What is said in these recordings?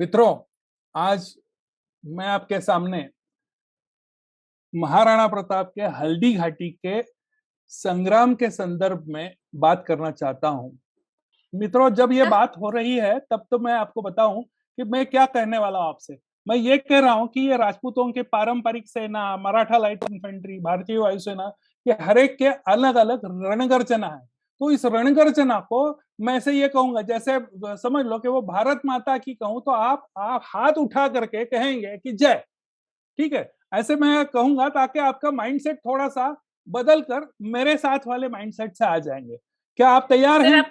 मित्रों, आज मैं आपके सामने महाराणा प्रताप के हल्दी घाटी के संग्राम के संदर्भ में बात करना चाहता हूं। मित्रों, जब ये बात हो रही है तब तो मैं आपको बताऊं कि मैं क्या कहने वाला हूं आपसे। मैं ये कह रहा हूं कि ये राजपूतों के पारंपरिक सेना, मराठा लाइट इन्फेंट्री, भारतीय वायुसेना, ये हर एक के अलग अलग रणगर्जना है। तो इस रणगर्जना को मैं से ये कहूंगा, जैसे समझ लो कि वो भारत माता की कहूं तो आप हाथ उठा करके कहेंगे कि जय। ठीक है, ऐसे मैं कहूंगा ताकि आपका माइंडसेट थोड़ा सा बदल कर मेरे साथ वाले माइंडसेट से आ जाएंगे। क्या आप तैयार सर हैं?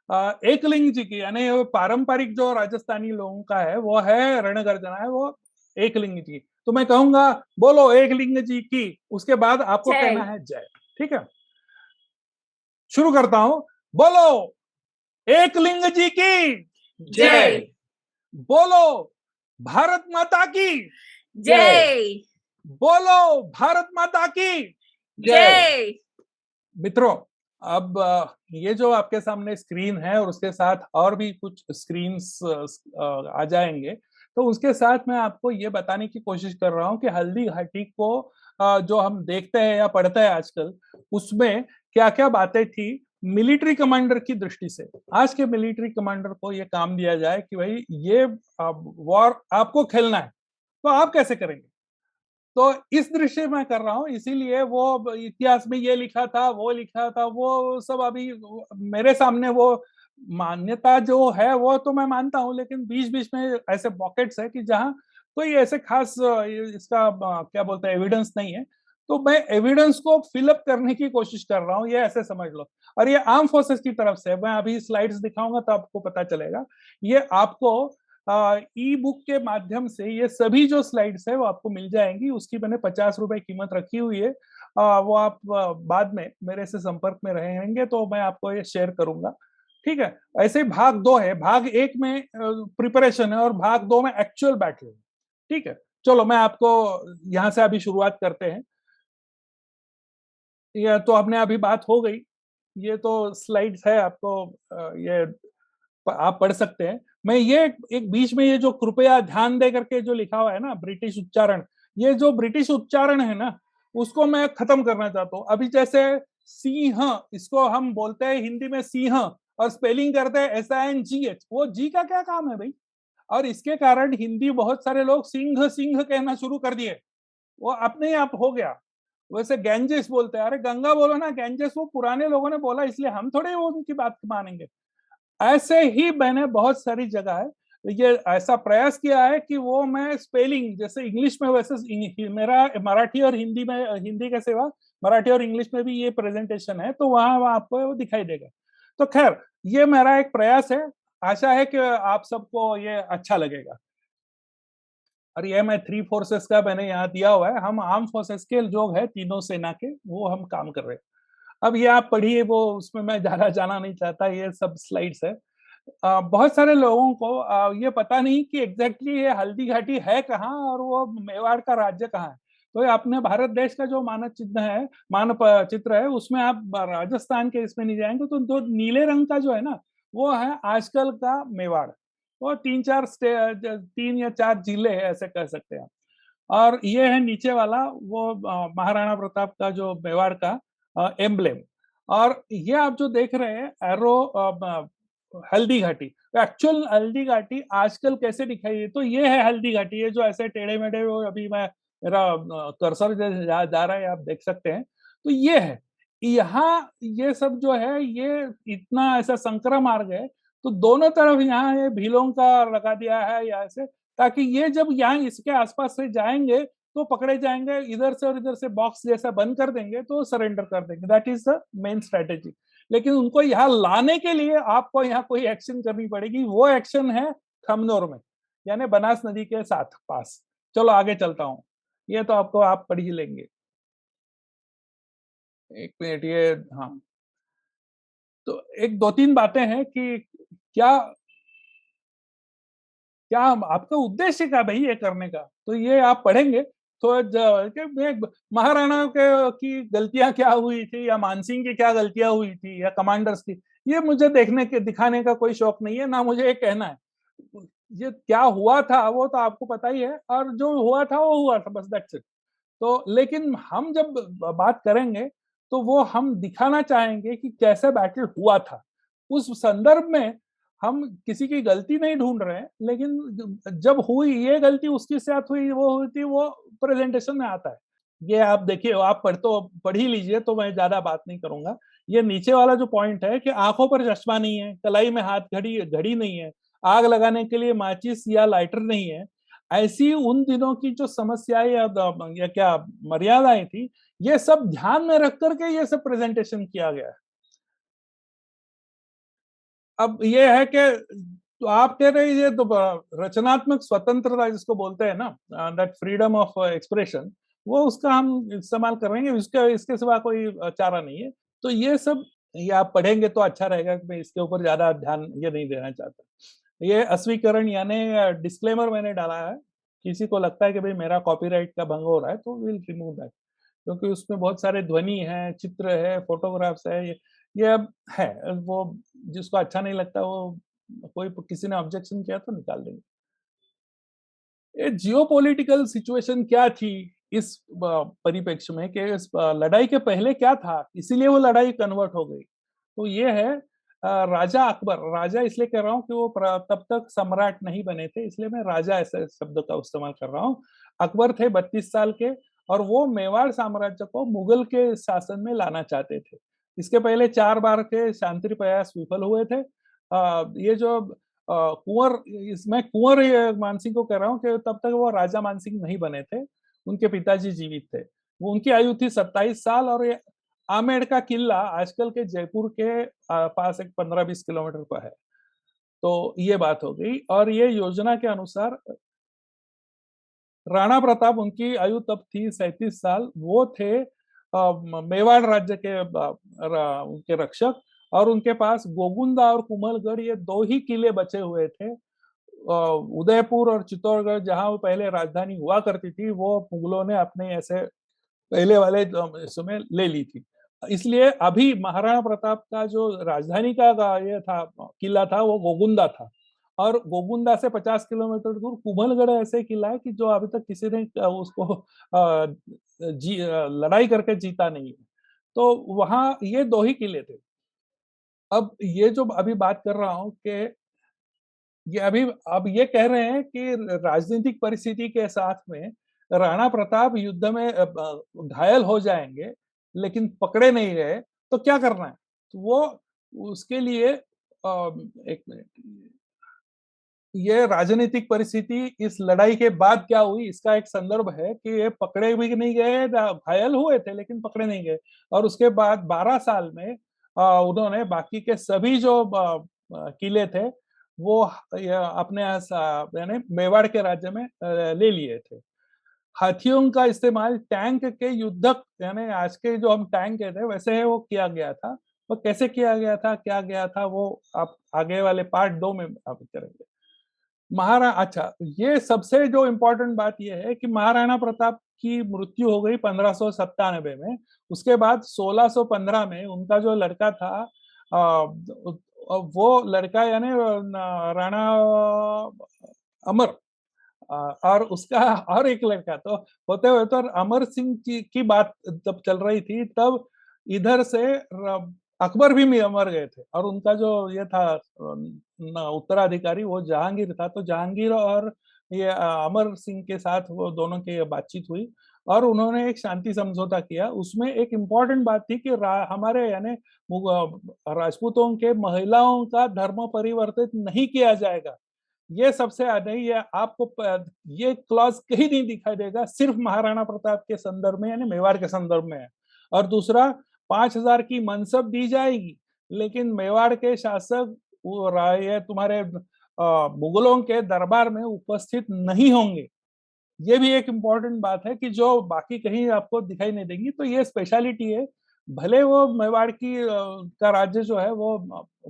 आप एकलिंग जी की, यानी पारंपरिक जो राजस्थानी लोगों का है वो है रणगर्जना है, वो एकलिंग जी। तो मैं कहूंगा बोलो एकलिंग जी की, उसके बाद आपको कहना जय है जय। ठीक है, शुरू करता हूं। बोलो एकलिंग जी की जय बोलो भारत माता की जय बोलो भारत माता की जय। मित्रों, अब ये जो आपके सामने स्क्रीन है और उसके साथ और भी कुछ स्क्रीन्स आ जाएंगे, तो उसके साथ मैं आपको ये बताने की कोशिश कर रहा हूं कि हल्दी घाटी को जो हम देखते हैं या पढ़ते हैं आजकल, उसमें क्या क्या बातें थी मिलिट्री कमांडर की दृष्टि से। आज के मिलिट्री कमांडर को ये काम दिया जाए कि भाई ये वॉर आपको खेलना है, तो आप कैसे करेंगे। तो इस दृश्य में कर रहा हूं, इसीलिए वो इतिहास में ये लिखा था, वो लिखा था, वो सब अभी मेरे सामने वो मान्यता जो है वो तो मैं मानता हूं, लेकिन बीच बीच में ऐसे पॉकेट्स है कि जहां कोई ऐसे खास इसका क्या बोलते हैं एविडेंस नहीं है। तो मैं एविडेंस को फिलअप करने की कोशिश कर रहा हूं, ये ऐसे समझ लो। और ये आर्म फोर्सेस की तरफ से, मैं अभी स्लाइड्स दिखाऊंगा तो आपको पता चलेगा। ये आपको ई बुक के माध्यम से ये सभी जो स्लाइड्स है वो आपको मिल जाएंगी। उसकी मैंने 50 रुपए कीमत रखी हुई है। वो आप बाद में मेरे से संपर्क में रहेंगे तो मैं आपको ये शेयर करूंगा। ठीक है, ऐसे भाग दो है, भाग एक में प्रिपरेशन है और भाग दो में एक्चुअल बैटल है। ठीक है, चलो मैं आपको यहाँ से अभी शुरुआत करते हैं। ये तो अपने अभी बात हो गई, ये तो स्लाइड्स है, आपको ये आप पढ़ सकते हैं। मैं ये एक बीच में ये जो कृपया ध्यान दे करके जो लिखा हुआ है ना ब्रिटिश उच्चारण, ये जो ब्रिटिश उच्चारण है ना, उसको मैं खत्म करना चाहता हूँ। अभी जैसे सिंह, इसको हम बोलते हैं हिंदी में सिंह और स्पेलिंग करते हैं SINGH, वो जी का क्या काम है भाई। और इसके कारण हिंदी बहुत सारे लोग सिंह सिंह कहना शुरू कर दिए, वो अपने आप हो गया। वैसे गैंजेस बोलते हैं, अरे गंगा बोलो ना, गैंजेस वो पुराने लोगों ने बोला, इसलिए हम थोड़े वो उनकी बात मानेंगे। ऐसे ही मैंने बहुत सारी जगह है ये ऐसा प्रयास किया है कि वो मैं स्पेलिंग जैसे इंग्लिश में, वैसे मेरा मराठी और हिंदी में, हिंदी के सिवा मराठी और इंग्लिश में भी ये प्रेजेंटेशन है, तो वहां आपको वो दिखाई देगा। तो खैर, ये मेरा एक प्रयास है, आशा है कि आप सबको ये अच्छा लगेगा। और ये मैं 3 फोर्सेस का मैंने यहाँ दिया हुआ है, हम आर्म फोर्सेस के जो है तीनों सेना के वो हम काम कर रहे हैं। अब ये आप पढ़िए, वो उसमें मैं ज्यादा जाना नहीं चाहता, ये सब स्लाइड्स है। बहुत सारे लोगों को ये पता नहीं कि एग्जैक्टली ये हल्दी घाटी है कहाँ और वो मेवाड़ का राज्य कहाँ है। तो ये अपने भारत देश का जो मानव चिन्ह है, मानव चित्र है, उसमें आप राजस्थान के इसमें नहीं जाएंगे तो दो नीले रंग का जो है ना, वो है आजकल का मेवाड़। वो 3 या 4 जिले है, ऐसे कह सकते हैं। और ये है नीचे वाला वो महाराणा प्रताप का जो मेवाड़ का एम्ब्लेम। और ये आप जो देख रहे हैं एरो, हल्दी घाटी, एक्चुअल हल्दी घाटी आजकल कैसे दिखाई है, तो ये है हल्दी घाटी। ये जो ऐसे टेढ़े मेढ़े, वो अभी मैं मेरा कर्सर जा रहा है, आप देख सकते हैं। तो ये है यहाँ, ये सब जो है ये इतना ऐसा संकरा मार्ग है, तो दोनों तरफ यहाँ ये भीलों का लगा दिया है या ऐसे, ताकि ये जब यहाँ इसके आसपास से जाएंगे तो पकड़े जाएंगे, इधर से और इधर से बॉक्स जैसा बंद कर देंगे तो सरेंडर कर देंगे। That is the main strategy. लेकिन उनको यहाँ लाने के लिए आपको यहाँ कोई एक्शन करनी पड़ेगी, वो एक्शन है खमनोर में, यानी बनास नदी के साथ पास। चलो आगे चलता हूँ, ये तो आपको आप पढ़ ही लेंगे। एक मिनट, ये हाँ, तो एक दो तीन बातें हैं कि क्या क्या आपका उद्देश्य क्या भाई ये करने का, तो ये आप पढ़ेंगे। तो महाराणा के की गलतियां क्या हुई थी या मानसिंह की क्या गलतियां हुई थी या कमांडर्स की, ये मुझे देखने के दिखाने का कोई शौक नहीं है, ना मुझे ये कहना है। ये क्या हुआ था वो तो आपको पता ही है, और जो हुआ था वो हुआ था, बस दैट्स इट। तो लेकिन हम जब बात करेंगे तो वो हम दिखाना चाहेंगे कि कैसे बैटल हुआ था। उस संदर्भ में हम किसी की गलती नहीं ढूंढ रहे हैं, लेकिन जब हुई ये गलती उसके साथ हुई, वो हुई थी, वो प्रेजेंटेशन में आता है। ये आप देखिए, आप पढ़ ही लीजिए, तो मैं ज्यादा बात नहीं करूंगा। ये नीचे वाला जो पॉइंट है कि आंखों पर चश्मा नहीं है, कलाई में हाथ घड़ी घड़ी नहीं है, आग लगाने के लिए माचिस या लाइटर नहीं है, ऐसी उन दिनों की जो समस्याएं या क्या मर्यादाएं थी, ये सब ध्यान में रख करके ये सब प्रेजेंटेशन किया गया है। अब ये है कि तो आप कह रहे हैं ये तो रचनात्मक स्वतंत्रता जिसको बोलते हैं ना, दैट फ्रीडम ऑफ एक्सप्रेशन, वो उसका हम इस्तेमाल कर रहे हैं, इसके इसके सिवा कोई चारा नहीं है। तो ये सब ये आप पढ़ेंगे तो अच्छा रहेगा, कि मैं इसके ऊपर ज्यादा ध्यान ये नहीं देना चाहता। ये अस्वीकरण यानी डिस्क्लेमर मैंने डाला है। किसी को लगता है कि भाई मेरा कॉपीराइट का भंग हो रहा है, तो विल रिमूव दैट, क्योंकि उसमें बहुत सारे ध्वनि है, चित्र है, फोटोग्राफ्स है, ये अब है, वो जिसको अच्छा नहीं लगता, वो कोई किसी ने ऑब्जेक्शन किया तो निकाल देंगे। ये जियोपॉलिटिकल सिचुएशन क्या थी इस परिप्रेक्ष्य में, कि इस लड़ाई के पहले क्या था, इसीलिए वो लड़ाई कन्वर्ट हो गई। तो ये है राजा अकबर। राजा इसलिए कह रहा हूँ कि वो तब तक सम्राट नहीं बने थे, इसलिए मैं राजा ऐसे शब्द का इस्तेमाल कर रहा हूँ। अकबर थे 32 साल के, और वो मेवाड़ साम्राज्य को मुगल के शासन में लाना चाहते थे। इसके पहले 4 बार के शांति प्रयास विफल हुए थे। ये जो कुंवर, इसमें कुंवर मानसिंह को कह रहा हूँ कि तब तक वो राजा मानसिंह नहीं बने थे, उनके पिताजी जीवित थे। वो उनकी आयु थी 27 साल, और ये आमेर का किला आजकल के जयपुर के पास एक 15-20 किलोमीटर पर है। तो ये बात हो गई, और ये योजना के अनुसार राणा प्रताप, उनकी आयु तब थी 37 साल, वो थे मेवाड़ राज्य के उनके रक्षक, और उनके पास गोगुंदा और कुमलगढ़ ये 2 ही किले बचे हुए थे। उदयपुर और चित्तौड़गढ़, जहां वो पहले राजधानी हुआ करती थी, वो मुगलों ने अपने ऐसे पहले वाले समय ले ली थी। इसलिए अभी महाराणा प्रताप का जो राजधानी का ये था, किला था, वो गोगुंदा था। और गोगुंदा से 50 किलोमीटर दूर कुंभलगढ़ ऐसे किला है कि जो अभी तक किसी ने उसको लड़ाई करके जीता नहीं है। तो वहां ये 2 ही किले थे। अब ये जो अभी बात कर रहा हूं कि ये अभी अब ये कह रहे हैं कि राजनीतिक परिस्थिति के साथ में राणा प्रताप युद्ध में घायल हो जाएंगे, लेकिन पकड़े नहीं गए, तो क्या करना है। तो वो उसके लिए एक मिनट, ये राजनीतिक परिस्थिति इस लड़ाई के बाद क्या हुई, इसका एक संदर्भ है कि ये पकड़े भी नहीं गए, घायल हुए थे लेकिन पकड़े नहीं गए। और उसके बाद 12 साल में उन्होंने बाकी के सभी जो किले थे, वो अपने यानी मेवाड़ के राज्य में ले लिए थे। हाथियों का इस्तेमाल टैंक के युद्धक, यानी आज के जो हम टैंक कहते हैं वैसे है, वो किया गया था। वो कैसे किया गया था, क्या गया था, वो आप आगे वाले पार्ट 2 में आप करेंगे। अच्छा, ये सबसे जो इम्पोर्टेंट बात यह है कि महाराणा प्रताप की मृत्यु हो गई 1597 में। उसके बाद 1615 में उनका जो लड़का था, वो लड़का यानी राणा अमर, और उसका और एक लड़का, तो होते हुए तो अमर सिंह की बात जब चल रही थी, तब इधर से अकबर भी मर गए थे, और उनका जो ये था उत्तराधिकारी, वो जहांगीर था। तो जहांगीर और ये अमर सिंह के साथ वो दोनों की बातचीत हुई, और उन्होंने एक शांति समझौता किया। उसमें एक इम्पोर्टेंट बात थी कि हमारे यानी राजपूतों के महिलाओं का धर्म परिवर्तित नहीं किया जाएगा। ये सबसे नहीं, ये आपको ये क्लॉज कहीं नहीं दिखाई देगा, सिर्फ महाराणा प्रताप के संदर्भ में यानी मेवाड़ के संदर्भ में है। और दूसरा, 5,000 की मनसब दी जाएगी, लेकिन मेवाड़ के शासक वो राय तुम्हारे मुगलों के दरबार में उपस्थित नहीं होंगे। ये भी एक इम्पोर्टेंट बात है कि जो बाकी कहीं आपको दिखाई नहीं देंगी। तो ये स्पेशलिटी है। भले वो मेवाड़ की का राज्य जो है वो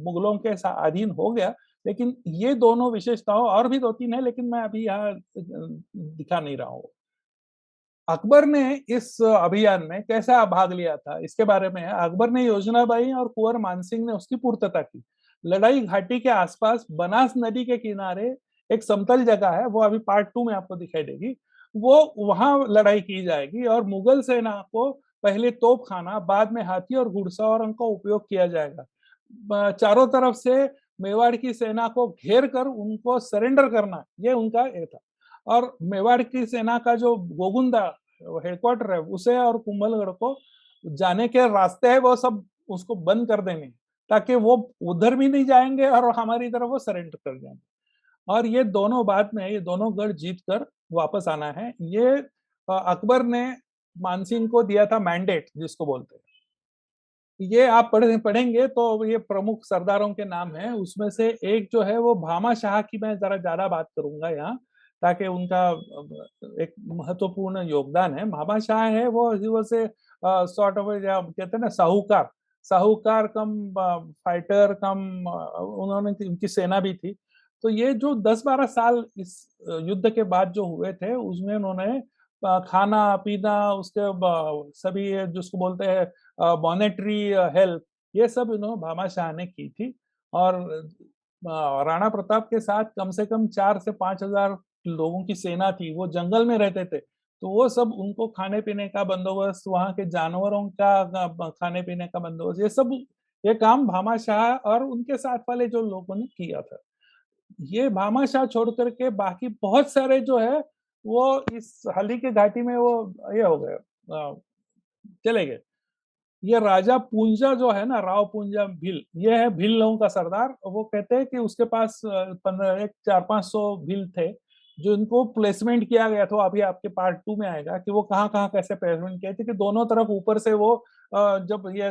मुगलों के अधीन हो गया, लेकिन ये दोनों विशेषताओं, और भी 2-3 है, लेकिन मैं अभी यहाँ दिखा नहीं रहा हूँ। अकबर ने इस अभियान में कैसा भाग लिया था, इसके बारे में है। अकबर ने योजनाबाई और कुंवर मानसिंह ने उसकी पूर्तता की। लड़ाई घाटी के आसपास बनास नदी के किनारे एक समतल जगह है, वो अभी पार्ट 2 में आपको दिखाई देगी। वो वहां लड़ाई की जाएगी और मुगल सेना को पहले तोप खाना, बाद में हाथी और घुड़सवारों का उपयोग किया जाएगा। चारों तरफ से मेवाड़ की सेना को घेर कर उनको सरेंडर करना, ये उनका ये था। और मेवाड़ की सेना का जो गोगुंदा हेडक्वार्टर है, उसे और कुंभलगढ़ को जाने के रास्ते है वो सब उसको बंद कर देंगे, ताकि वो उधर भी नहीं जाएंगे और हमारी तरफ वो सरेंडर कर जाएंगे। और ये दोनों बाद में ये दोनों गढ़ जीत कर वापस आना है। ये अकबर ने मानसिंह को दिया था मैंडेट, जिसको बोलते हैं। ये आप पढ़ेंगे तो ये प्रमुख सरदारों के नाम है। उसमें से एक जो है वो भामा शाह की मैं जरा ज्यादा बात करूंगा यहाँ, ताकि उनका एक महत्वपूर्ण योगदान है। भामा शाह है वो से सॉर्ट ऑफ कहते हैं ना साहूकार, साहूकार कम फाइटर कम, उन्होंने उनकी सेना भी थी। तो ये जो 10-12 साल इस युद्ध के बाद जो हुए थे, उसमें उन्होंने खाना पीना, उसके सभी जिसको बोलते हैं मॉनेटरी हेल्प, ये सब इन्होंने भामा शाह ने की थी। और राणा प्रताप के साथ कम से कम 4 से 5 हजार लोगों की सेना थी। वो जंगल में रहते थे, तो वो सब उनको खाने पीने का बंदोबस्त, वहां के जानवरों का खाने पीने का बंदोबस्त, ये सब ये काम भामा शाह और उनके साथ वाले जो लोगों ने किया था। ये भामा शाह छोड़ करके बाकी बहुत सारे जो है वो इस हल्दी के घाटी में वो ये हो गए, चले गए। ये राजा पूंजा जो है ना, राव पूंजा भील, ये है भील लोगों का सरदार। वो कहते हैं कि उसके पास 400-500 भील थे, जो इनको प्लेसमेंट किया गया था। अभी आपके पार्ट 2 में आएगा कि वो कहाँ कहाँ कैसे प्लेसमेंट किए थे, कि दोनों तरफ ऊपर से वो जब ये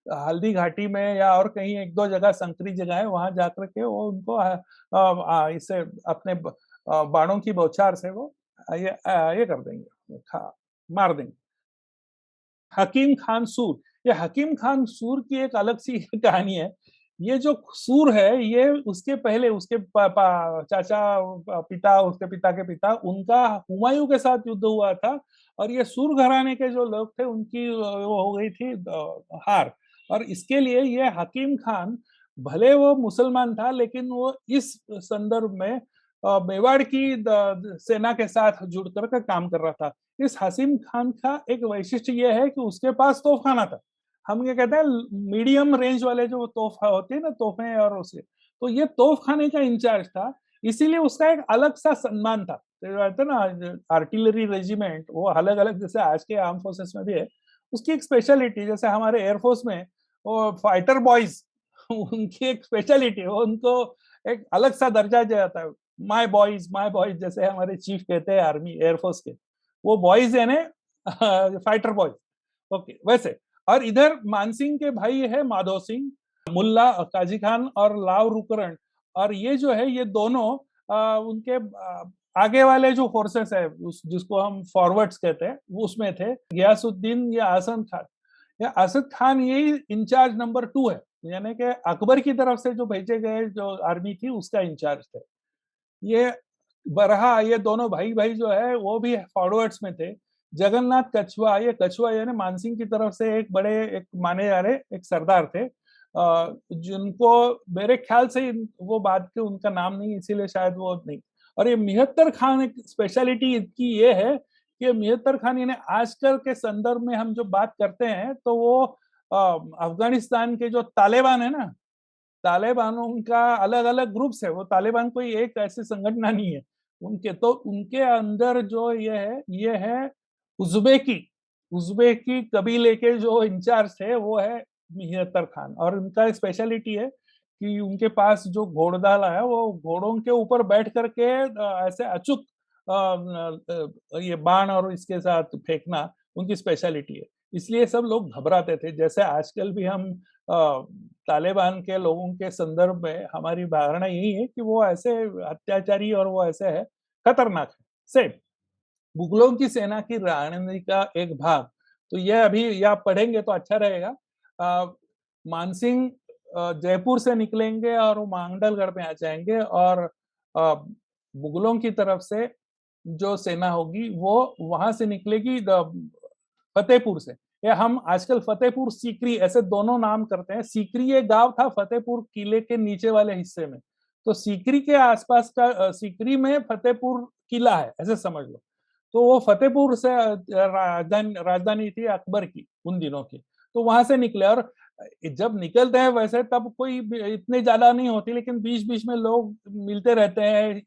हल्दी घाटी में या और कहीं एक दो जगह संकरी जगह है, वहां जाकर के वो उनको इससे अपने बाणों की बौछार से वो ये कर देंगे, मार देंगे। हकीम खान सूर, ये हकीम खान सूर की एक अलग सी कहानी है। ये जो सूर है, ये उसके पहले उसके चाचा, पिता, उसके पिता के पिता, उनका हुमायूं के साथ युद्ध हुआ था। और ये सूर घराने के जो लोग थे, उनकी वो हो गई थी हार। और इसके लिए ये हकीम खान, भले वो मुसलमान था, लेकिन वो इस संदर्भ में मेवाड़ की सेना के साथ जुड़कर के काम कर रहा था। इस हसीम खान का एक वैशिष्ट्य यह है कि उसके पास तोफखाना था। हम ये कहते हैं मीडियम रेंज वाले जो तोहफा होते हैं ना, तोहफे और उसे, तो ये तोफखाने का इंचार्ज था। इसीलिए उसका एक अलग सा सम्मान था। तो ना आर्टिलरी रेजिमेंट, वो अलग अलग जैसे आज के आर्म फोर्सेस में भी है, उसकी एक स्पेशलिटी। जैसे हमारे एयरफोर्स में वो फाइटर बॉयज उनकी एक स्पेशलिटी है, उनको एक अलग सा दर्जा दिया जाता है। माय बॉयज, माय बॉयज, जैसे हमारे चीफ कहते हैं आर्मी एयरफोर्स के, वो बॉयज यानी फाइटर बॉयज। ओके, वैसे। और इधर मानसिंह के भाई है माधो सिंह, मुल्ला काजी खान और लाव रुकरण। और ये जो है, ये दोनों उनके आगे वाले जो फोर्सेस है, जिसको हम फॉरवर्ड्स कहते हैं, वो उसमें थे। गयासुद्दीन या असद खान, या असद खान यही इंचार्ज नंबर 2 है, यानी कि अकबर की तरफ से जो भेजे गए जो आर्मी थी उसका इंचार्ज थे। ये बरहा, ये दोनों भाई भाई जो है वो भी फॉरवर्ड्स में थे। जगन्नाथ कछुआ, ये कछुआ यानी मानसिंह की तरफ से एक बड़े, एक माने जा रहे एक सरदार थे, जिनको मेरे ख्याल से वो बाद के उनका नाम नहीं, इसीलिए शायद वो नहीं। और ये मिहत्तर खान, एक स्पेशलिटी की ये है कि मिहत्तर खान यानी आजकल के संदर्भ में हम जो बात करते हैं, तो वो अफगानिस्तान के जो तालिबान है ना, तालिबानों का अलग अलग ग्रुप्स है। वो तालिबान कोई एक ऐसे संगठन नहीं है उनके। तो उनके अंदर जो ये है उज्बेकी, उज्बेकी कबीले के जो इंचार्ज थे वो है मिहत्तर खान। और उनका स्पेशलिटी है कि उनके पास जो घोड़दल है, वो घोड़ों के ऊपर बैठ करके ऐसे अचूक ये बाण और इसके साथ फेंकना उनकी स्पेशलिटी है। इसलिए सब लोग घबराते थे। जैसे आजकल भी हम तालिबान के लोगों के संदर्भ में हमारी धारणा यही है कि वो ऐसे अत्याचारी और वो ऐसे है, खतरनाक है। सेम मुगलों की सेना की रणनीति का एक भाग। तो ये अभी ये आप पढ़ेंगे तो अच्छा रहेगा। मानसिंह जयपुर से निकलेंगे और वो मांडलगढ़ में आ जाएंगे, और मुगलों की तरफ से जो सेना होगी वो वहां से निकलेगी फतेहपुर से। या हम आजकल फतेहपुर सीकरी ऐसे दोनों नाम करते हैं। सीकरी ये गांव था फतेहपुर किले के नीचे वाले हिस्से में। तो सीकरी के आसपास का सीकरी में फतेहपुर किला है, ऐसे समझ लो। तो वो फतेहपुर से राजधानी थी अकबर की उन दिनों की। तो वहां से निकले, और जब निकलते हैं वैसे तब कोई इतने ज्यादा नहीं होती, लेकिन बीच बीच में लोग मिलते रहते हैं,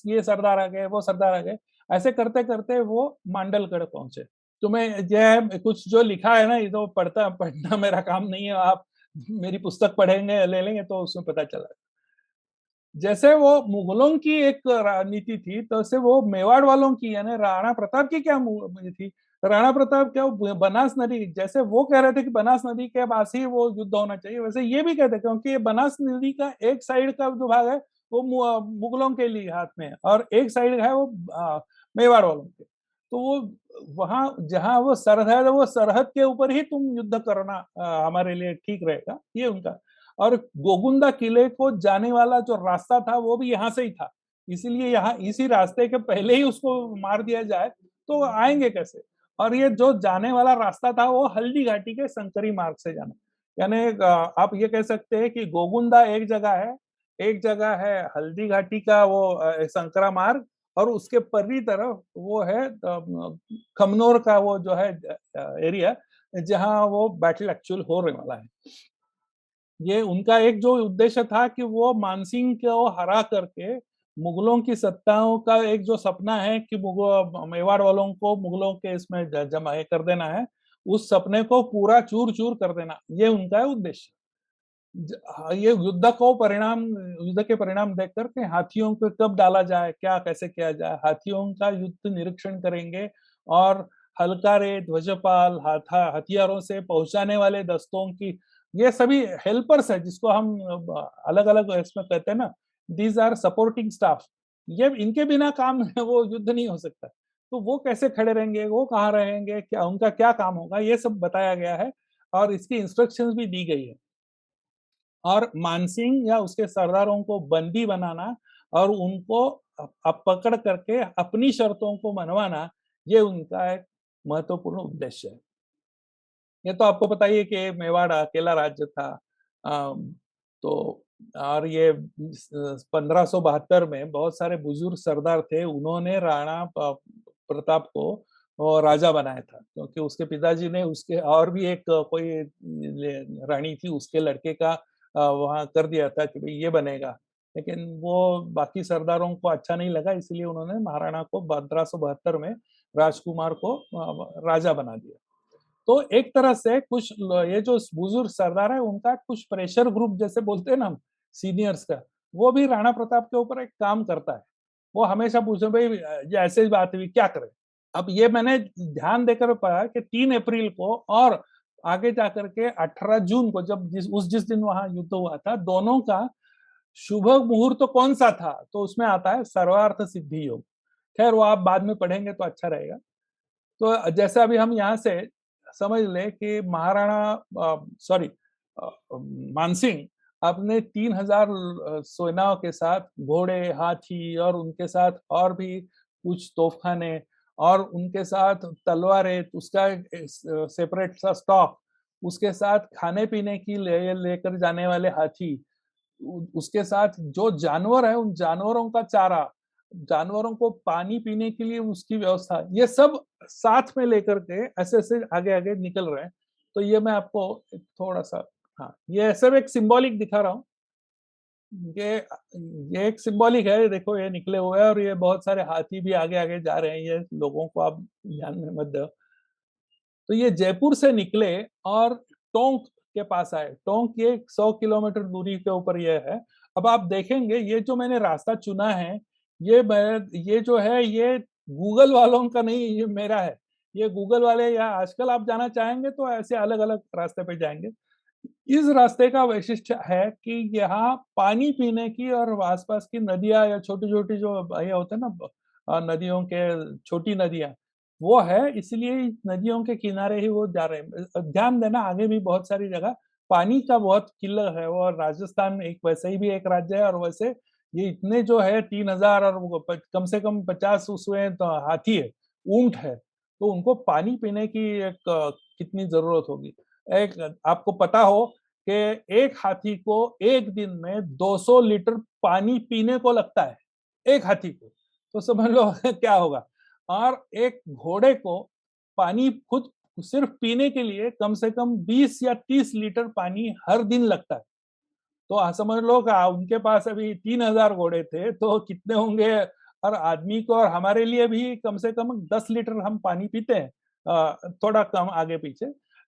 ये सरदार आ गए, वो सरदार आ गए, ऐसे करते करते वो मांडलगढ़ पहुंचे। तो मैं यह कुछ जो लिखा है ना, ये तो पढ़ना मेरा काम नहीं है, आप मेरी पुस्तक पढ़ेंगे ले लेंगे तो उसमें पता चला। जैसे वो मुगलों की एक राजनीति थी, तो से वो मेवाड़ वालों की, यानी राणा प्रताप की क्या थी। राणा प्रताप क्या बनास नदी, जैसे वो कह रहे थे कि बनास नदी के पास ही वो युद्ध होना चाहिए, वैसे ये भी कहते, क्योंकि ये बनास नदी का एक साइड का जो भाग है वो मुगलों के लिए हाथ में है, और एक साइड है वो मेवाड़ वालों के। तो वो वहां जहां वो सरहद है, वो सरहद के ऊपर ही तुम युद्ध करना हमारे लिए ठीक रहेगा, ये उनका। और गोगुंदा किले को जाने वाला जो रास्ता था वो भी यहाँ से ही था, इसीलिए यहाँ इसी रास्ते के पहले ही उसको मार दिया जाए तो आएंगे कैसे। और ये जो जाने वाला रास्ता था वो हल्दी घाटी के संकरी मार्ग से जाना, यानी आप ये कह सकते हैं कि गोगुंदा एक जगह है, एक जगह है हल्दी घाटी का वो संकरा मार्ग, और उसके परी तरफ वो है खमनोर का वो जो है एरिया, जहाँ वो बैटल एक्चुअल होने वाला है। ये उनका एक जो उद्देश्य था कि वो मानसिंह को हरा करके मुगलों की सत्ताओं का एक जो सपना है कि मेवाड़ वालों को मुगलों के इसमें जमा कर देना है, उस सपने को पूरा चूर चूर कर देना, ये उनका उद्देश्य। ये युद्ध के परिणाम देख करके हाथियों को कब डाला जाए, क्या कैसे किया जाए, हाथियों का युद्ध निरीक्षण करेंगे, और हल्का रेत, ध्वजपाल, हथियारों से पहुंचाने वाले दस्तों की, ये सभी हेल्पर्स है, जिसको हम अलग अलग इसमें कहते हैं ना, दीज आर सपोर्टिंग स्टाफ। ये इनके बिना काम वो युद्ध नहीं हो सकता। तो वो कैसे खड़े रहेंगे, वो कहाँ रहेंगे, क्या उनका क्या काम होगा, ये सब बताया गया है, और इसकी इंस्ट्रक्शंस भी दी गई है। और मानसिंह या उसके सरदारों को बंदी बनाना और उनको पकड़ करके अपनी शर्तों को मनवाना, ये उनका एक महत्वपूर्ण उद्देश्य है। ये तो आपको पता ही है कि मेवाड़ अकेला राज्य था। तो और ये 1572 में बहुत सारे बुजुर्ग सरदार थे, उन्होंने राणा प्रताप को राजा बनाया था, क्योंकि उसके पिताजी ने उसके और भी एक कोई रानी थी, उसके लड़के का वहां कर दिया था कि भाई ये बनेगा, लेकिन वो बाकी सरदारों को अच्छा नहीं लगा, इसलिए उन्होंने महाराणा को 1572 में राजकुमार को राजा बना दिया। तो एक तरह से कुछ ये जो बुजुर्ग सरदार है, उनका कुछ प्रेशर ग्रुप जैसे बोलते हैं ना हम, सीनियर्स का, वो भी राणा प्रताप के ऊपर एक काम करता है। वो हमेशा पूछे भाई ये ऐसे बात हुई, क्या करें। अब ये मैंने ध्यान देकर पाया कि 3 अप्रैल को और आगे जाकर के 18 जून को, जब जिस दिन वहां युद्ध हुआ था, दोनों का शुभ मुहूर्त तो कौन सा था, तो उसमें आता है सर्वार्थ सिद्धि योग। खैर वो आप बाद में पढ़ेंगे तो अच्छा रहेगा। तो जैसे अभी हम यहाँ से समझ ले कि महाराणा सॉरी मानसिंह अपने 3000 सेनाओं के साथ, घोड़े, हाथी, और उनके साथ और भी कुछ तोफखाने, और उनके साथ तलवारें, उसका सेपरेट सा स्टॉक, उसके साथ खाने पीने की लेकर जाने वाले हाथी, उसके साथ जो जानवर है उन जानवरों का चारा, जानवरों को पानी पीने के लिए उसकी व्यवस्था, ये सब साथ में लेकर के ऐसे ऐसे आगे आगे निकल रहे हैं। तो ये मैं आपको थोड़ा सा, हाँ, ये सब एक सिंबॉलिक दिखा रहा हूँ। ये ये एक सिंबॉलिक है, देखो ये निकले हुए हैं, और ये बहुत सारे हाथी भी आगे आगे जा रहे हैं, ये लोगों को आप ध्यान में मत दो। तो ये जयपुर से निकले और टोंक के पास आए। टोंक ये 100 किलोमीटर दूरी के ऊपर ये है। अब आप देखेंगे ये जो मैंने रास्ता चुना है, ये जो है ये गूगल वालों का नहीं, ये मेरा है। ये गूगल वाले या आजकल आप जाना चाहेंगे तो ऐसे अलग अलग रास्ते पे जाएंगे। इस रास्ते का वैशिष्ट्य है कि यहाँ पानी पीने की और आसपास की नदियां या छोटी छोटी जो ये होते हैं ना नदियों के, छोटी नदियां, वो है, इसलिए नदियों के किनारे ही वो जा रहे हैं। ध्यान देना, आगे भी बहुत सारी जगह पानी का बहुत किल्लत है, और राजस्थान एक वैसे ही भी एक राज्य है, और वैसे ये इतने जो है 3000 और कम से कम 50 उसमें तो हाथी है, ऊंट है, तो उनको पानी पीने की एक कितनी जरूरत होगी। एक आपको पता हो कि एक हाथी को एक दिन में 200 लीटर पानी पीने को लगता है, एक हाथी को। तो समझ लो क्या होगा। और एक घोड़े को पानी खुद सिर्फ पीने के लिए कम से कम 20 या 30 लीटर पानी हर दिन लगता है। तो समझ लो कि उनके पास अभी 3000 घोड़े थे तो कितने होंगे। और आदमी को और हमारे लिए भी कम से कम 10 लीटर हम पानी पीते हैं, थोड़ा कम आगे पीछे।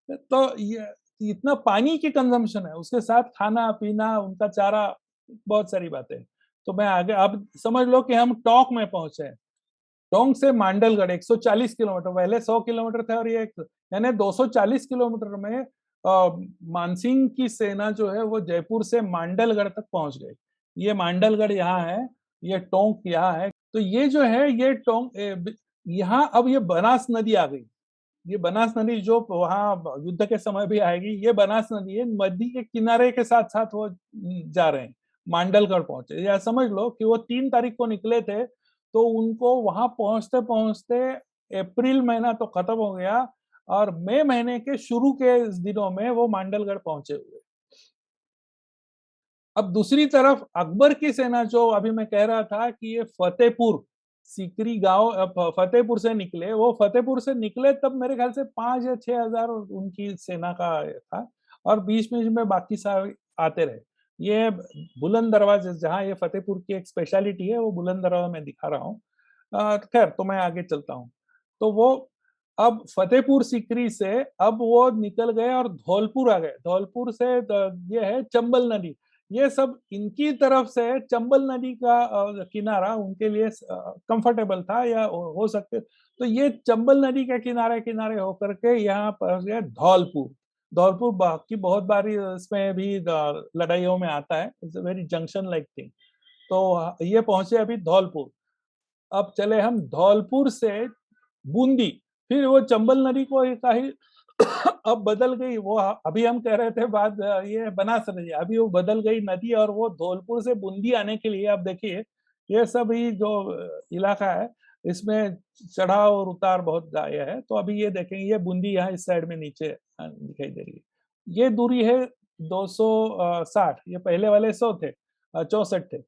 तो ये इतना पानी की कंजम्पशन है, उसके साथ खाना पीना, उनका चारा, बहुत सारी बातें। तो मैं आगे, अब समझ लो कि हम टोंक में पहुंचे हैं। टोंक से मांडलगढ़ 140 किलोमीटर, पहले 100 किलोमीटर थे और ये यानी 240 किलोमीटर में मानसिंह की सेना जो है वो जयपुर से मांडलगढ़ तक पहुंच गई। ये मांडलगढ़ यहाँ है, ये टोंक यहाँ है। तो ये जो है ये टोंक यहाँ, अब ये बनास नदी आ गई। ये बनास नदी जो वहां युद्ध के समय भी आएगी, ये बनास नदी है, नदी के किनारे के साथ साथ वो जा रहे हैं। मांडलगढ़ पहुंचे, या समझ लो कि वो 3 तारीख को निकले थे, तो उनको वहां पहुंचते पहुंचते अप्रैल महीना तो खत्म हो गया और मई महीने के शुरू के दिनों में वो मांडलगढ़ पहुंचे हुए। अब दूसरी तरफ अकबर की सेना, जो अभी मैं कह रहा था कि ये फतेहपुर सीकरी गांव, फतेहपुर से निकले, वो फतेहपुर से निकले तब मेरे ख्याल से 5 या 6 हजार उनकी सेना का था। और बीच में बाकी सारे आते रहे। ये बुलंद दरवाजे, जहाँ ये फतेहपुर की एक स्पेशलिटी है, वो बुलंद दरवाजा मैं दिखा रहा हूँ। खैर, तो मैं आगे चलता हूँ। तो वो अब फतेहपुर सीकरी से अब वो निकल गए और धौलपुर आ गए। धौलपुर से ये है चंबल नदी। ये सब इनकी तरफ से चंबल नदी का किनारा उनके लिए कंफर्टेबल था, या हो सकते। तो ये चंबल नदी के किनारे किनारे होकर के यहाँ पहुंच गए धौलपुर। धौलपुर की बहुत बारी इसमें भी लड़ाइयों में आता है, it's a very junction like thing. तो ये पहुंचे अभी धौलपुर। अब चले हम धौलपुर से बूंदी। फिर वो चंबल नदी को का ही अब बदल गई। वो अभी हम कह रहे थे बाद ये बनास नदी, अभी वो बदल गई नदी और वो धौलपुर से बूंदी आने के लिए, अब देखिए ये सब ही जो इलाका है, इसमें चढ़ाव और उतार बहुत ये है। तो अभी ये देखेंगे, ये बूंदी यहाँ इस साइड में नीचे दिखाई दे रही है। ये दूरी है 260, ये पहले वाले 100 थे, 64 थे।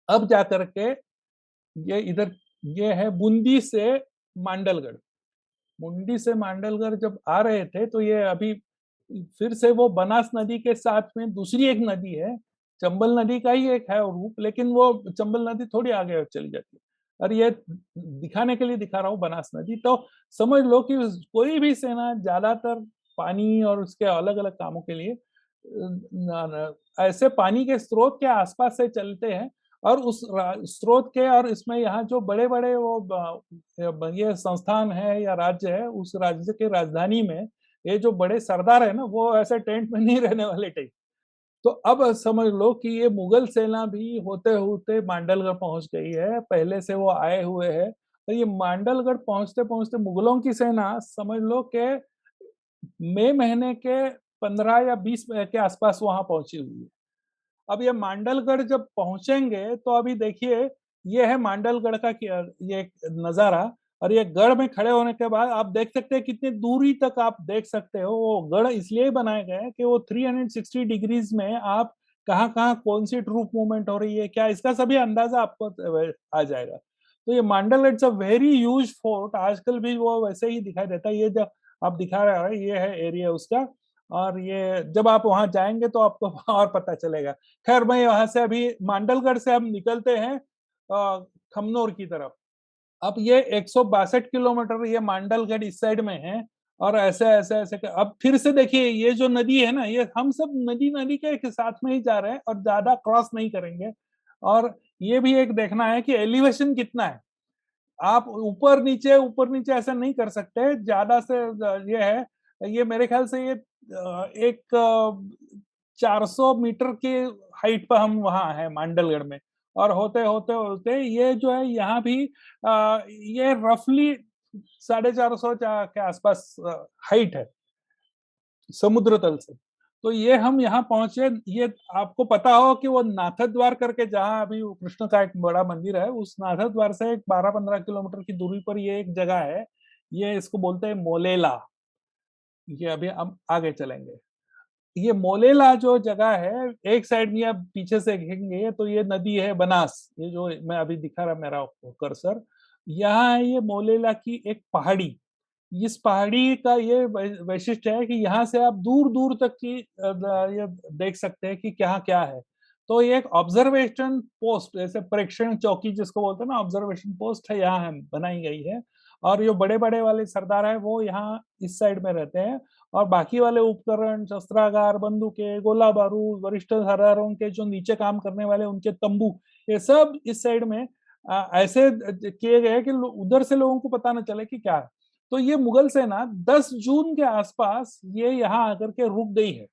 अब जाकर के ये इधर, ये है बूंदी से मांडलगढ़। मुंडी से मांडलगढ़ जब आ रहे थे तो ये अभी फिर से वो बनास नदी के साथ में दूसरी एक नदी है, चंबल नदी का ही एक है रूप, लेकिन वो चंबल नदी थोड़ी आगे चली जाती है। और ये दिखाने के लिए दिखा रहा हूँ बनास नदी। तो समझ लो कि कोई भी सेना ज्यादातर पानी और उसके अलग अलग कामों के लिए ऐसे पानी के स्रोत के आसपास से चलते हैं। और उस स्रोत के, और इसमें यहाँ जो बड़े बड़े वो ये संस्थान है या राज्य है, उस राज्य के राजधानी में ये जो बड़े सरदार है ना, वो ऐसे टेंट में नहीं रहने वाले टाइप। तो अब समझ लो कि ये मुगल सेना भी होते होते मांडलगढ़ पहुंच गई है, पहले से वो आए हुए हैं। तो ये मांडलगढ़ पहुंचते पहुंचते मुगलों की सेना समझ लो कि मई महीने के 15 या 20 के आसपास वहां पहुंची हुई है। अब ये मांडलगढ़ जब पहुंचेंगे तो अभी देखिए, ये है मांडलगढ़ का ये नजारा। और ये गढ़ में खड़े होने के बाद आप देख सकते हैं कितनी दूरी तक आप देख सकते हो। वो गढ़ इसलिए बनाए गए हैं कि वो 360 डिग्रीज में आप कहाँ कहाँ कौन सी ट्रूप मूवमेंट हो रही है, क्या, इसका सभी अंदाजा आपको आ जाएगा। तो ये Mandalgarh it's a very huge fort, आजकल भी वो वैसे ही दिखाई देता है। ये जो आप दिखा रहे हो, ये है एरिया उसका। और ये जब आप वहां जाएंगे तो आपको और पता चलेगा। खैर, मैं वहां से अभी मांडलगढ़ से हम निकलते हैं खमनोर की तरफ। अब ये 162 किलोमीटर ये मांडलगढ़ इस साइड में है। और ऐसे ऐसे ऐसे अब फिर से देखिए, ये जो नदी है ना, ये हम सब नदी नदी के साथ में ही जा रहे हैं और ज्यादा क्रॉस नहीं करेंगे। और ये भी एक देखना है कि एलिवेशन कितना है। आप ऊपर नीचे ऐसा नहीं कर सकते ज्यादा से। ये है, ये मेरे ख्याल से ये एक 400 मीटर के हाइट पर हम वहां हैं मांडलगढ़ में। और होते होते होते ये जो है यहाँ भी ये रफली 450 के आसपास हाइट है समुद्र तल से। तो ये हम यहाँ पहुंचे। ये आपको पता हो कि वो नाथ द्वार करके, जहाँ अभी कृष्ण का एक बड़ा मंदिर है, उस नाथ द्वार से एक 12-15 किलोमीटर की दूरी पर ये एक जगह है। ये इसको बोलते हैं मोलेला। ये अभी हम आगे चलेंगे। ये मोलेला जो जगह है, एक साइड में आप पीछे से देखेंगे तो ये नदी है बनास, ये जो मैं अभी दिखा रहा मेरा कर्सर, यहाँ है ये मोलेला की एक पहाड़ी। इस पहाड़ी का ये वैशिष्ट है कि यहाँ से आप दूर दूर तक की ये देख सकते हैं कि क्या क्या है। तो ये एक ऑब्जर्वेशन पोस्ट, जैसे प्रेक्षण चौकी जिसको बोलते हैं ना, ऑब्जर्वेशन पोस्ट है, यहाँ बनाई गई है। और जो बड़े बड़े वाले सरदार है वो यहाँ इस साइड में रहते हैं, और बाकी वाले उपकरण, शस्त्रागार, बंदूकें, गोला बारूद, वरिष्ठ सरदारों के जो नीचे काम करने वाले उनके तंबू, ये सब इस साइड में ऐसे किए गए कि उधर से लोगों को पता न चले कि क्या है। तो ये मुगल सेना 10 जून के आसपास ये यहाँ आकर के रुक गई है,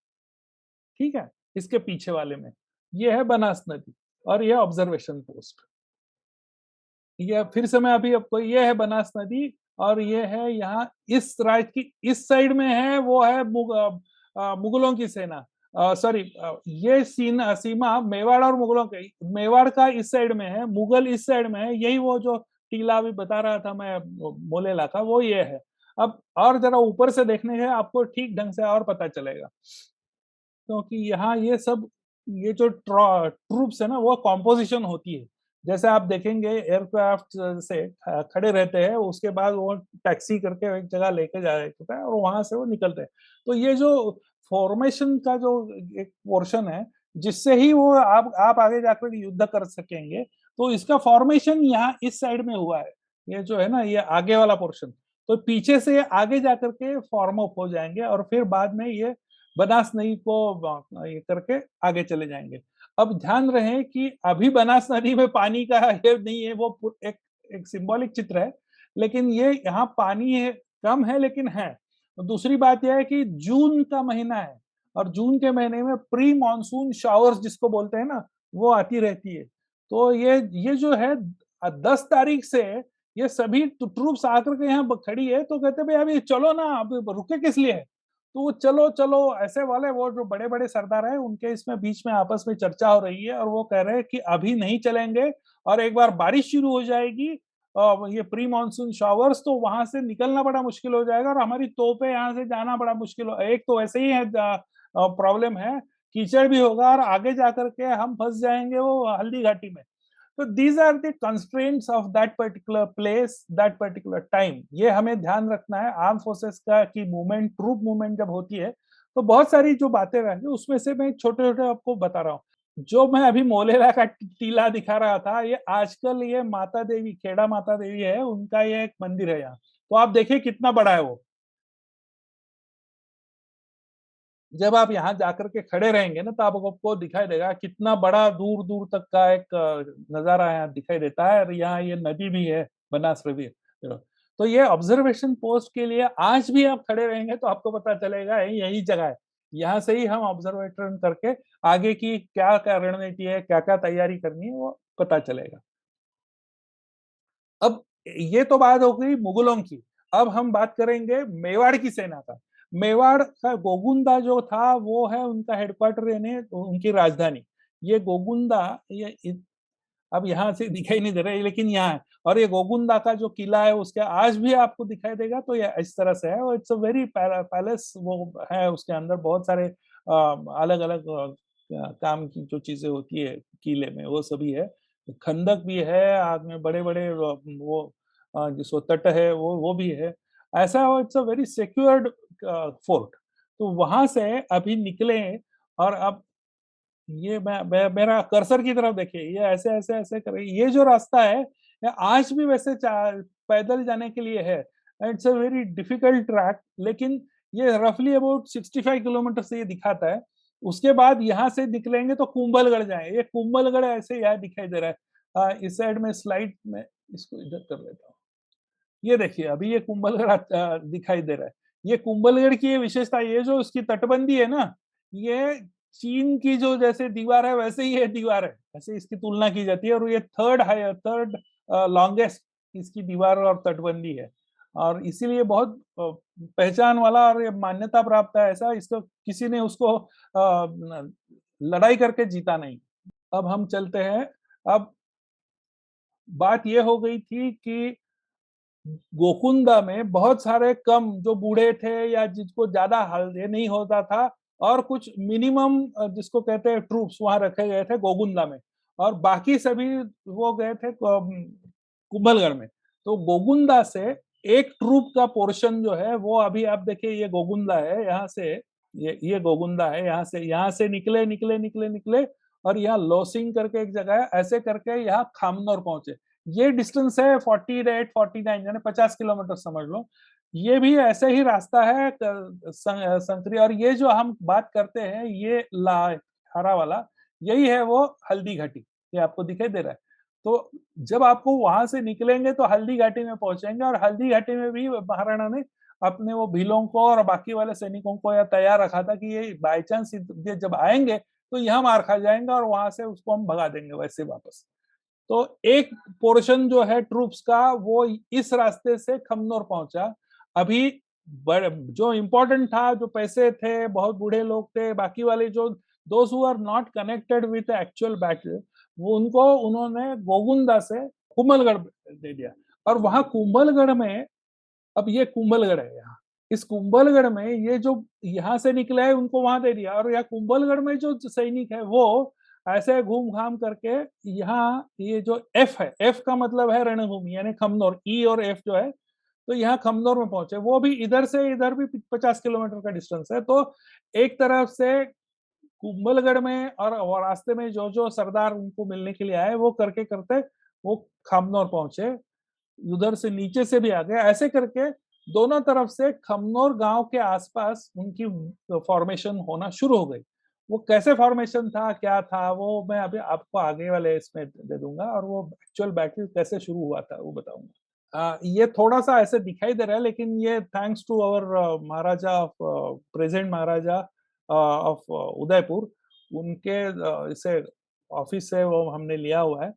ठीक है, इसके पीछे वाले में। ये है बनास नदी और ये ऑब्जर्वेशन पोस्ट। ये फिर से मैं अभी आपको, ये है बनास नदी और ये है यहाँ इस राज्य की इस साइड में है, वो है मुगलों की सेना। सॉरी, ये सीमा मेवाड़ और मुगलों के, मेवाड़ का इस साइड में है, मुगल इस साइड में है। यही वो जो टीला भी बता रहा था मैं मोलेला का, वो ये है। अब और जरा ऊपर से देखने से आपको ठीक ढंग से और पता चलेगा, क्योंकि यहाँ ये सब, ये जो ट्रूप्स है ना, वो कॉम्पोजिशन होती है। जैसे आप देखेंगे एयरक्राफ्ट से खड़े रहते हैं, उसके बाद वो टैक्सी करके एक जगह लेके जा जाता है और वहां से वो निकलते हैं। तो ये जो फॉर्मेशन का जो एक पोर्शन है, जिससे ही वो आप आगे जाकर युद्ध कर सकेंगे, तो इसका फॉर्मेशन यहाँ इस साइड में हुआ है। ये जो है ना, ये आगे वाला पोर्शन, तो पीछे से आगे जाकर के फॉर्म अप हो जाएंगे और फिर बाद में ये बनास नदी को ये करके आगे चले जाएंगे। अब ध्यान रहे कि अभी बनास नदी में पानी का ये नहीं है, वो एक सिंबॉलिक चित्र है, लेकिन ये यहाँ पानी है, कम है लेकिन है। दूसरी बात यह है कि जून का महीना है और जून के महीने में प्री मानसून शावर्स जिसको बोलते हैं ना, वो आती रहती है। तो ये जो है 10 तारीख से ये सभी ट्रूप्स आकर के यहाँ खड़ी है, तो कहते भाई अभी चलो ना, अभी रुके किस लिए है। तो चलो चलो ऐसे वाले, वो जो बड़े बड़े सरदार हैं उनके इसमें बीच में आपस में चर्चा हो रही है और वो कह रहे हैं कि अभी नहीं चलेंगे, और एक बार बारिश शुरू हो जाएगी, ये प्री मानसून शावर्स, तो वहां से निकलना बड़ा मुश्किल हो जाएगा और हमारी तोपें यहाँ से जाना बड़ा मुश्किल हो, एक तो वैसे ही है प्रॉब्लम है, कीचड़ भी होगा और आगे जाकर के हम फंस जाएंगे वो हल्दी घाटी में। तो these are the constraints of that particular place, that particular time. ये हमें ध्यान रखना है आर्म फोर्सेस का की मूवमेंट, ट्रूप मूवमेंट जब होती है तो बहुत सारी जो बातें रहेंगी, उसमें से मैं छोटे छोटे आपको बता रहा हूँ। जो मैं अभी मोलेला का टीला दिखा रहा था, ये आजकल ये माता देवी, खेड़ा माता देवी है, उनका ये एक मंदिर है यहाँ। तो आप देखिए कितना बड़ा है वो। जब आप यहाँ जाकर के खड़े रहेंगे ना, तो आपको दिखाई देगा कितना बड़ा दूर दूर तक का एक नजारा यहाँ दिखाई देता है, और यहाँ ये नदी भी है, बनास नदी। तो ये ऑब्जर्वेशन पोस्ट के लिए आज भी आप खड़े रहेंगे तो आपको पता चलेगा यही जगह है। यहाँ से ही हम ऑब्जर्वेशन करके आगे की क्या क्या रणनीति है, क्या क्या तैयारी करनी है, वो पता चलेगा। अब ये तो बात हो गई मुगलों की। अब हम बात करेंगे मेवाड़ की सेना का। मेवाड़ का गोगुंदा जो था वो है उनका हेडक्वार्टर, यानी उनकी राजधानी। ये गोगुंदा, ये अब यहाँ से दिखाई नहीं दे रहा है लेकिन यहाँ है। और ये गोगुंदा का जो किला है उसके आज भी आपको दिखाई देगा, तो ये इस तरह से है। इट्स अ वेरी पैलेस वो है, उसके अंदर बहुत सारे अलग अलग काम की जो चीजें होती है किले में, वो सभी है। खंदक भी है, आग में बड़े बड़े वो जिसको तट है वो भी है। ऐसा it's a very secured fort. तो वहां से अभी निकले, और अब ये मेरा कर्सर की तरफ देखिए, ये ऐसे ऐसे ऐसे कर, ये जो रास्ता है ये आज भी वैसे पैदल जाने के लिए है। It's a very difficult track, लेकिन ये रफली अबाउट 65 किलोमीटर से ये दिखाता है। उसके बाद यहाँ से निकलेंगे तो कुंभलगढ़ जाए, ये कुंभलगढ़ ऐसे यहाँ दिखाई दे रहा है। इस साइड में स्लाइड में इसको इधर कर लेता हूँ। ये देखिए अभी ये कुंभलगढ़ दिखाई दे रहा है। ये कुंभलगढ़ की ये विशेषता, ये जो इसकी तटबंदी है ना, ये चीन की जो जैसे दीवार है वैसे ही ये दीवार है, ऐसे इसकी तुलना की जाती है। और ये थर्ड लॉन्गेस्ट इसकी दीवार और तटबंदी है, और इसीलिए बहुत पहचान वाला और ये मान्यता प्राप्त है। ऐसा इसको किसी ने उसको लड़ाई करके जीता नहीं। अब हम चलते हैं। अब बात ये हो गई थी कि गोकुंदा में बहुत सारे कम जो बूढ़े थे या जिसको ज्यादा ये नहीं होता था, और कुछ मिनिमम जिसको कहते हैं ट्रूप्स वहां रखे गए थे गोगुंदा में, और बाकी सभी वो गए थे कुंभलगढ़ में। तो गोगुंदा से एक ट्रूप का पोर्शन जो है वो अभी आप देखिए, ये गोगुंदा है, यहाँ से ये गोगुंदा है, यहाँ से निकले निकले निकले निकले और यहाँ लोसिंग करके एक जगह है, ऐसे करके यहाँ खामनौर पहुंचे। ये डिस्टेंस है 48-49, यानी 50 किलोमीटर समझ लो। ये भी ऐसे ही रास्ता है संकरी। और ये जो हम बात करते हैं, ये हरा वाला, यही है वो हल्दी घाटी, ये आपको दिखाई दे रहा है। तो जब आपको वहां से निकलेंगे तो हल्दी घाटी में पहुंचेंगे, और हल्दी घाटी में भी महाराणा ने अपने वो भीलों को और बाकी वाले सैनिकों को यह तैयार रखा था कि ये बाई चांस ये जब आएंगे तो यहाँ मार खा जाएंगे और वहां से उसको हम भगा देंगे वैसे वापस। तो एक पोर्शन जो है ट्रूप्स का वो इस रास्ते से खमनोर पहुंचा। अभी जो इम्पोर्टेंट था, जो पैसे थे, बहुत बूढ़े लोग थे, बाकी वाले जो those who are not connected with actual battle, वो उनको उन्होंने गोगुंदा से कुंभलगढ़ दे दिया। और वहां कुंभलगढ़ में, अब ये कुंभलगढ़ है यहाँ, इस कुंभलगढ़ में ये जो यहाँ से निकले है उनको वहां दे दिया। और यहाँ कुंभलगढ़ में जो सैनिक है वो ऐसे घूम घाम करके यहाँ, ये जो एफ है, एफ का मतलब है रणभूमि यानी खमनौर, ई और एफ जो है, तो यहाँ खमनौर में पहुंचे। वो भी इधर से इधर भी 50 किलोमीटर का डिस्टेंस है। तो एक तरफ से कुंभलगढ़ में और रास्ते में जो जो सरदार उनको मिलने के लिए आए, वो करके करते वो खमनौर पहुंचे। उधर से नीचे से भी आ गए, ऐसे करके दोनों तरफ से खमनौर गांव के आसपास उनकी फॉर्मेशन होना शुरू हो गई। वो कैसे फॉर्मेशन था, क्या था, वो मैं अभी आपको आगे वाले इसमें दे दूंगा, और वो एक्चुअल बैटल कैसे शुरू हुआ था वो बताऊंगा। ये थोड़ा सा ऐसे दिखाई दे रहा है, लेकिन ये thanks to our maharaja of present maharaja of Udaipur, उनके इसे ऑफिस से वो हमने लिया हुआ है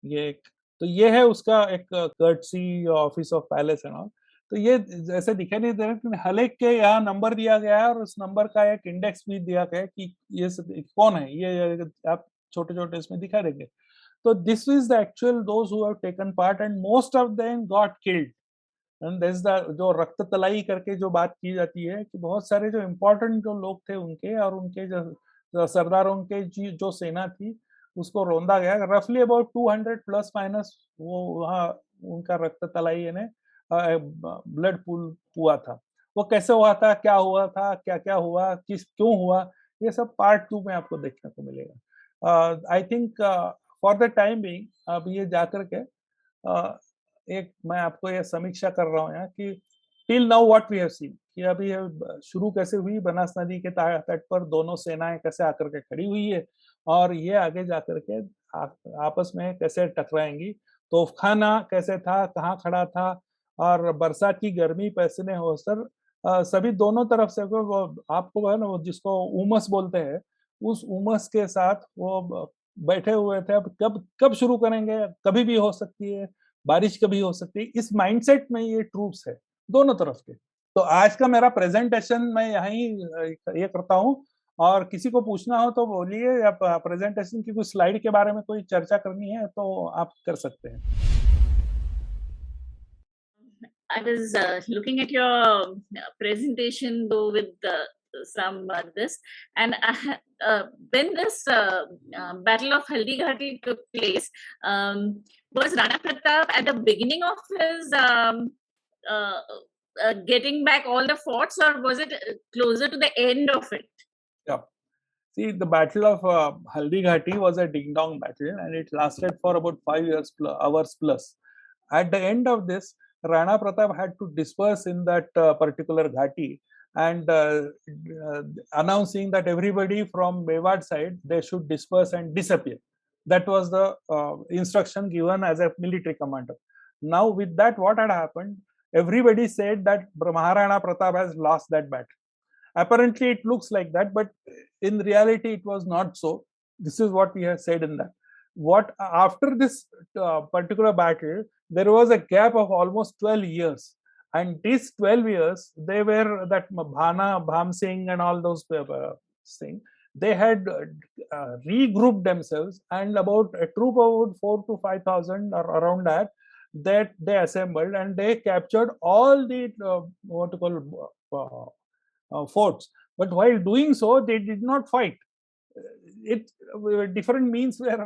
ये। तो ये है उसका एक courtesy office of palace and all. तो ये जैसे दिखाई नहीं दे रहा, लेकिन हर एक के यहाँ नंबर दिया गया है, और उस नंबर का एक इंडेक्स भी दिया गया है कि ये कौन है, ये आप छोटे छोटे इसमें दिखा देंगे। तो this is the actual those who have taken part, and most of them got killed. And this the जो रक्त तलाई करके जो बात की जाती है, कि बहुत सारे जो इम्पोर्टेंट जो लोग थे उनके, और उनके जो सरदारों के जो सेना थी उसको रौंदा गया। रफली अबाउट 200 प्लस माइनस वो वहाँ उनका रक्त तलाई यानी ब्लड पूल हुआ था। वो कैसे हुआ था, क्या हुआ था, क्या क्या हुआ, क्यों हुआ, ये सब पार्ट 2 में आपको देखने को मिलेगा। I think for the time being अब ये जाकर के एक मैं आपको ये समीक्षा कर रहा हूँ यहाँ कि till now what we have seen, कि अभी शुरू कैसे हुई, बनास नदी के तट पर दोनों सेनाएं कैसे आकर के खड़ी हुई है, और ये आगे जाकर के आपस में कैसे टकराएंगी, तोफखाना कैसे था, कहाँ खड़ा था, और बरसात की गर्मी पैसने हो सर, सभी दोनों तरफ से वो आपको है ना, वो जिसको उमस बोलते हैं, उस उमस के साथ वो बैठे हुए थे। अब कब कब शुरू करेंगे, कभी भी हो सकती है, बारिश कभी हो सकती है, इस माइंडसेट में ये ट्रूप्स है दोनों तरफ के। तो आज का मेरा प्रेजेंटेशन मैं यहीं ये करता हूँ, और किसी को पूछना हो तो बोलिए, या प्रेजेंटेशन की कुछ स्लाइड के बारे में कोई चर्चा करनी है तो आप कर सकते हैं। I was looking at your presentation though with some this, and when this Battle of Haldighati took place, was Rana Pratap at the beginning of his getting back all the forts, or was it closer to the end of it? Yeah. See, the Battle of Haldighati was a ding-dong battle, and it lasted for about 5 hours plus. At the end of this, Rana Pratap had to disperse in that particular ghati, and announcing that everybody from Mewad side, they should disperse and disappear. That was the instruction given as a military commander. Now, with that, what had happened? Everybody said that Maharana Pratap has lost that battle. Apparently, it looks like that, but in reality, it was not so. This is what we have said in that. What after this particular battle, there was a gap of almost 12 years. And these 12 years, they were that Bhana, Bham Singh, and all those things. They had regrouped themselves, and about a troop of 4 to 5,000 or around that they assembled, and they captured all the what to call forts. but while doing so, they did not fight. It different means were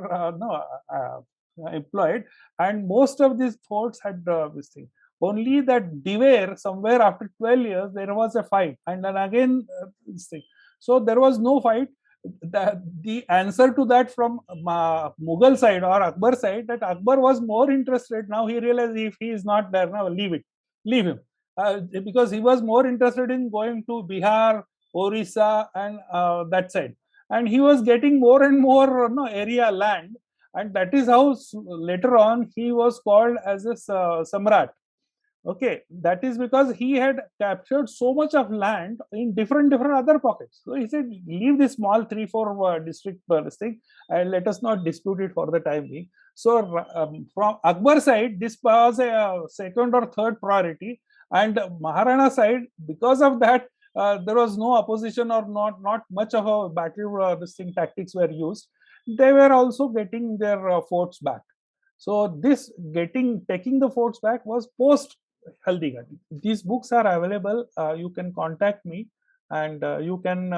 employed, and most of these forts had this thing. Only that Diver, somewhere after 12 years, there was a fight, and then again this thing. So there was no fight. The answer to that from Mughal side or Akbar side, that Akbar was more interested. Now he realized if he is not there, now leave him, because he was more interested in going to Bihar, Orissa, and that side, and he was getting more and more area land, and that is how later on he was called as a Samrat. Okay, that is because he had captured so much of land in different other pockets. So he said, leave this small 3-4 district this thing, and let us not dispute it for the time being. So from Akbar side, this was a second or third priority, and Maharana side, because of that, there was no opposition or not much of a battle. This thing tactics were used. They were also getting their forts back. So this taking the forts back was post Haldighati. These books are available. You can contact me, and you can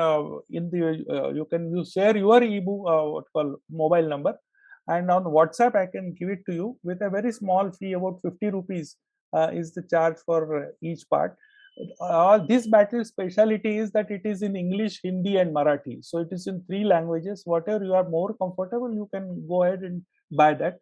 share your ebook, what called mobile number, and on WhatsApp I can give it to you with a very small fee, about 50 rupees is the charge for each part. This battle speciality is that it is in English, Hindi, and Marathi. So it is in 3 languages. Whatever you are more comfortable, you can go ahead and buy that.